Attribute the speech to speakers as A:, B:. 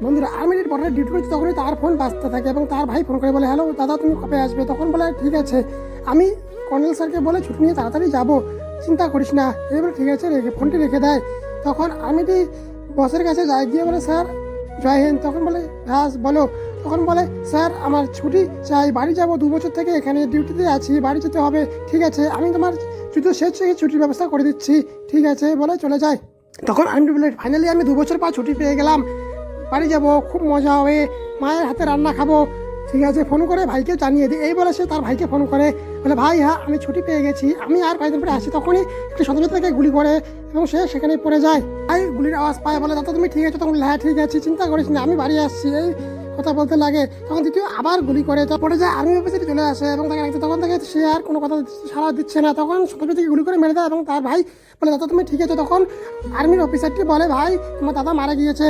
A: বন্ধুরা আর্মির বর্ডারে ডিউটি করছে তখনই তার ফোন বাজতে থাকে এবং তার ভাই ফোন করে বলে, হ্যালো দাদা তুমি কবে আসবে? তখন বলে ঠিক আছে, আমি কর্নেল স্যারকে বলে ছুটি নিয়ে তাড়াতাড়ি যাবো, চিন্তা করিস না। এবার ঠিক আছে, ফোনটি রেখে দেয়। তখন আর্মিটি বসের কাছে যায়, গিয়ে বলে স্যার জয় হিন্দ। তখন বলে হ্যাঁ বলো। তখন বলে স্যার আমার ছুটি চাই, বাড়ি যাবো, 2 বছর থেকে এখানে ডিউটিতে আছি, বাড়ি যেতে হবে। ঠিক আছে, আমি তোমার যুদ্ধ শেষ থেকে ছুটির ব্যবস্থা করে দিচ্ছি, ঠিক আছে বলে চলে যায়। তখন আমি বলে ফাইনালি আমি 2 বছর পর ছুটি পেয়ে গেলাম, বাড়ি যাব, খুব মজা হবে, মায়ের হাতে রান্না খাবো। ঠিক আছে, ফোন করে ভাইকে জানিয়ে দিই। এই বলে সে তার ভাইকে ফোন করে বলে, ভাই হ্যাঁ আমি ছুটি পেয়ে গেছি, আমি আর কয়েকদিন পরে আসি। তখনই একটি সন্ত্রাসী তাকে গুলি করে এবং সে সেখানে পড়ে যায়। ভাই গুলির আওয়াজ পায়, বলে দাদা তুমি ঠিক আছো? তখন হ্যাঁ ঠিক আছে, চিন্তা করিস না, আমি বাড়ি আসছি, এই কথা বলতে লাগে। তখন দ্বিতীয় আবার গুলি করে, তো পড়ে যায়। আর্মি অফিসারে চলে আসে এবং তাকে রাখতে, তখন থেকে সে আর কোনো কথা সাড়া দিচ্ছে না। তখন সন্ত্রাসীকে গুলি করে মেরে দেয় এবং তার ভাই বলে দাদা তুমি ঠিক আছো? তখন আর্মির অফিসারটি বলে, ভাই তোমার দাদা মারা গিয়েছে।